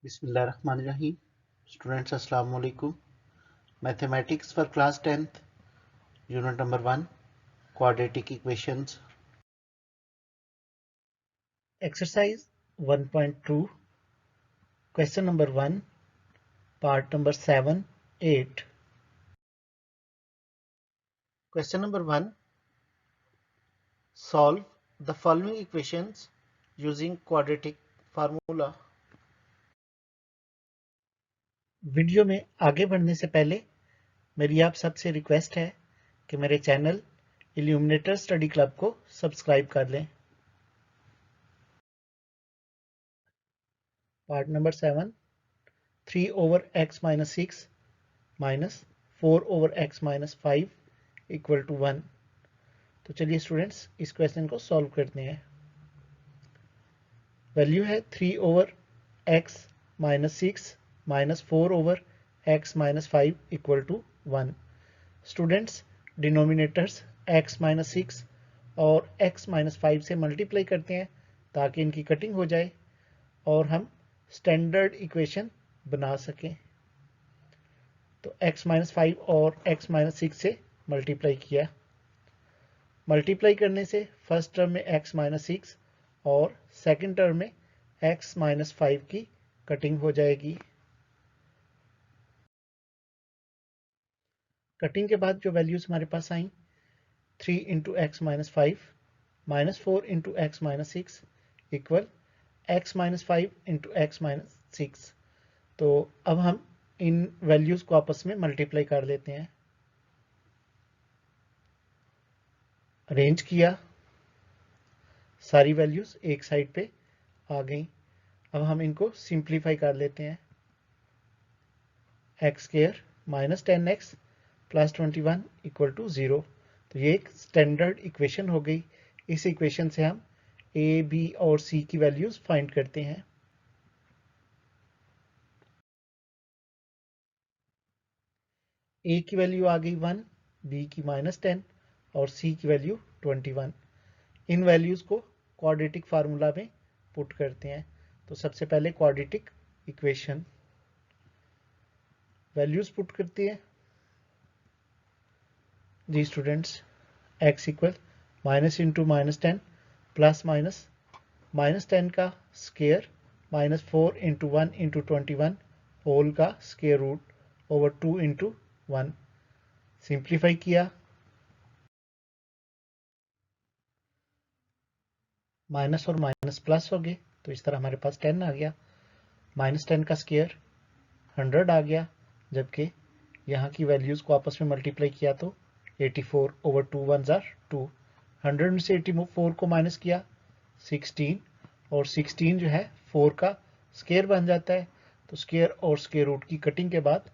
बिस्मिल्लाहिर्रहमानिर्रहीम। स्टूडेंट्स अस्सलाम वालेकुम। Mathematics for class 10th unit number 1 quadratic equations. Exercise 1.2 question number 1 part number 7 8। Question number 1, solve the following equations using quadratic formula. Video में आगे बढ़ने से पहले मेरी आप सबसे रिक्वेस्ट है कि मेरे चैनल इल्यूमिनेटर स्टडी क्लब को सब्सक्राइब कर लें। Part number 7, 3 over x minus 6 minus 4 over x minus 5 equal to 1। तो चलिए स्टूडेंट्स इस क्वेश्चन को सॉल्व करते हैं। वैल्यू है 3 over x minus 6 minus 4 over x minus 5 equal to 1। Students denominators x minus 6 और x minus 5 से मल्टीप्लाई करते हैं ताकि इनकी कटिंग हो जाए और हम स्टैंडर्ड इक्वेशन बना सकें। तो x माइनस 5 और x माइनस 6 से मल्टीप्लाई किया। मल्टीप्लाई करने से फर्स्ट टर्म में x माइनस 6 और सेकंड टर्म में x माइनस 5 की कटिंग हो जाएगी। कटिंग के बाद जो वैल्यूज हमारे पास आई 3 into x minus 5 minus 4 into x minus 6 equal x minus 5 into x minus 6। तो अब हम इन वैल्यूज को आपस में मल्टीप्लाई कर लेते हैं। अरेंज किया, सारी वैल्यूज एक साइड पे आ गई। अब हम इनको सिंप्लीफाई कर लेते हैं। X square minus 10x plus 21 equal to 0। तो ये एक स्टैंडर्ड इक्वेशन हो गई। इस इक्वेशन से हम a, b और c की वैल्यूज फाइंड करते हैं। a की वैल्यू आ गई 1, b की माइनस 10 और c की वैल्यू 21। इन वैल्यूज को क्वाड्रेटिक फार्मूला में पुट करते हैं। तो सबसे पहले क्वाड्रेटिक इक्वेशन वैल्यूज पुट करते हैं जी students. x equal minus into minus 10 plus minus minus 10 का square minus 4 into 1 into 21 whole का square root over 2 into 1। Simplify किया, माइनस और माइनस प्लस हो गए तो इस तरह हमारे पास 10 आ गया। माइनस 10 का स्केयर 100 आ गया, जबकि यहाँ की वैल्यूज को आपस में मल्टीप्लाई किया तो 84 ओवर 2 1 आर 2। 100 में से 84 को माइनस किया 16 और 16 जो है 4 का स्केयर बन जाता है। तो स्केयर और स्केयर रूट की कटिंग के बाद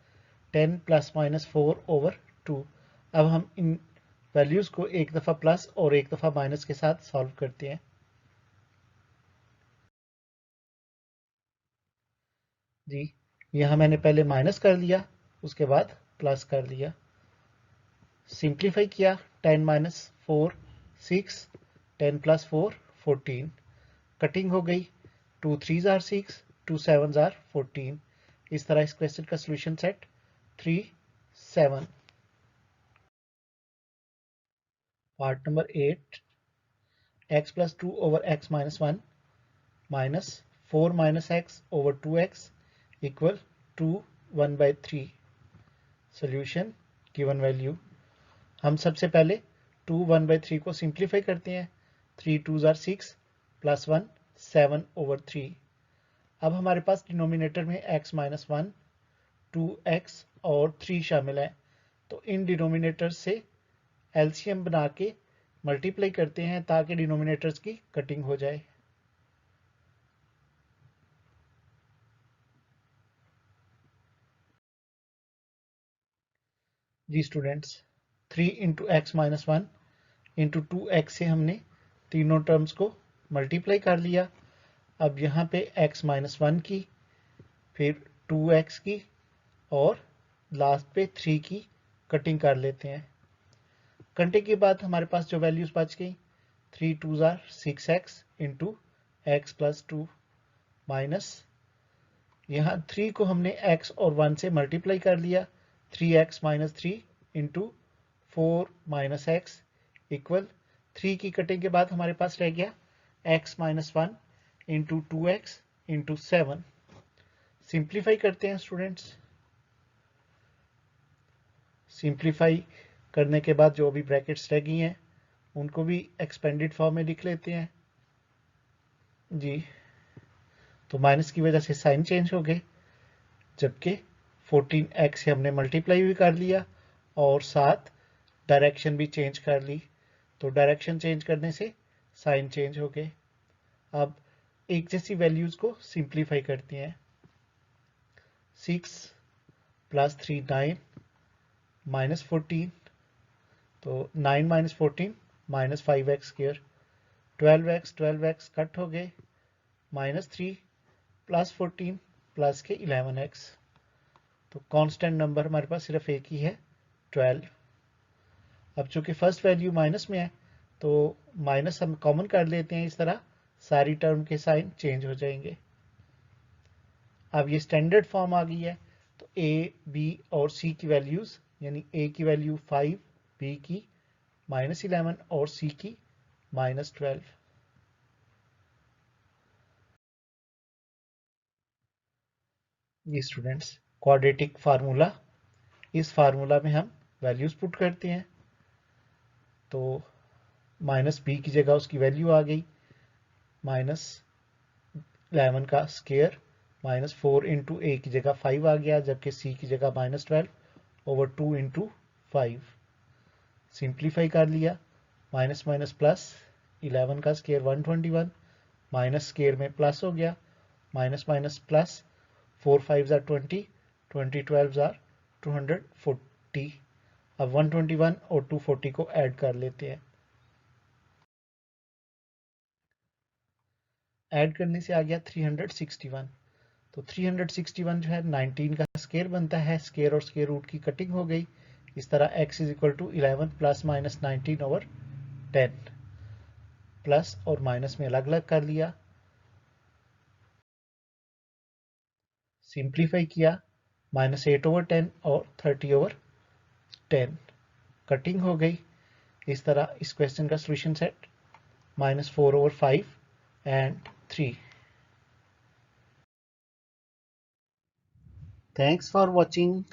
10 प्लस माइनस 4 ओवर 2। अब हम इन वैल्यूज को एक दफ़ा प्लस और एक दफ़ा माइनस के साथ सॉल्व करते हैं। जी यहाँ मैंने पहले माइनस कर लिया, उसके बाद प्लस कर लिया। सिंप्लीफाई किया, 10 माइनस 4 6, 10 प्लस 4 14। कटिंग हो गई, 2 3 आर 6, 2 7 आर 14। इस तरह इस क्वेश्चन का solution set 3 7। Part number 8, x plus 2 over x minus 1 minus 4 minus x over 2x equal 2 1 by 3। Solution given value. हम सबसे पहले 2 1 बाई 3 को सिंप्लीफाई करते हैं। 3 2 आर 6 प्लस 1 7 ओवर 3। अब हमारे पास डिनोमिनेटर में x माइनस 1 2x और 3 शामिल है, तो इन डिनोमिनेटर से एलसीएम बना के मल्टीप्लाई करते हैं ताकि डिनोमिनेटर्स की कटिंग हो जाए। जी students, 3 into x minus 1 into 2x से हमने तीनों टर्म्स को मल्टीप्लाई कर लिया। अब यहाँ पे x माइनस 1 की, फिर 2x की और लास्ट पे 3 की कटिंग कर लेते हैं। कटिंग के बाद हमारे पास जो वैल्यूज बच गई 3 2 are 6x into x plus 2 minus यहाँ 3 को हमने x और 1 से मल्टीप्लाई कर लिया, 3x minus 3 into 4 minus x equal 3 की कटिंग के बाद हमारे पास रह गया x minus 1 into 2x into 7। Simplify करते हैं स्टूडेंट्स। सिंप्लीफाई करने के बाद जो भी ब्रैकेट्स रह गई हैं उनको भी एक्सपेंडेड फॉर्म में लिख लेते हैं जी। तो माइनस की वजह से साइन चेंज हो गए, जबकि 14x से हमने मल्टीप्लाई भी कर लिया और साथ डायरेक्शन भी चेंज कर ली, तो डायरेक्शन चेंज करने से साइन चेंज हो गए। अब एक जैसी वैल्यूज को सिंप्लीफाई करते हैं। 6 प्लस 3 9 माइनस 14, तो 9 minus 14 minus 5x square, 12x cut हो गए, माइनस 3 प्लस 14 प्लस के 11x, तो कांस्टेंट नंबर हमारे पास सिर्फ एक ही है 12। अब चूंकि फर्स्ट वैल्यू माइनस में है तो माइनस हम कॉमन कर लेते हैं, इस तरह सारी टर्म के साइन चेंज हो जाएंगे। अब ये स्टैंडर्ड फॉर्म आ गई है, तो a, b और c की वैल्यूज, यानी a की वैल्यू 5, b की -11 और c की -12। ये स्टूडेंट्स क्वाड्रेटिक फार्मूला, इस फार्मूला में हम वैल्यूज पुट करते हैं, तो माइनस बी की जगह उसकी वैल्यू आ गई -11 का स्केयर, -4 इंटू ए की जगह 5 आ गया, जबकि सी की जगह -12 ओवर 2 इंटू 5। सिंप्लीफाई कर लिया, माइनस माइनस प्लस, 11 का स्केयर 121, माइनस स्केयर में प्लस हो गया, minus minus plus, 4 5 jar 20, 20 12 jar 240। अब 121 और 240 को ऐड कर लेते हैं। ऐड करने से आ गया 361, तो 361 जो है 19 का स्केयर बनता है, स्केयर और स्केयर रूट की कटिंग हो गई। इस तरह x is equal to 11 plus minus 19 over 10, plus और माइनस में अलग अलग कर लिया, सिंप्लीफाई किया, -8 ओवर 10 और 30 ओवर 10, कटिंग हो गई। इस तरह इस क्वेश्चन का solution set -4 over 5 and 3। Thanks for watching.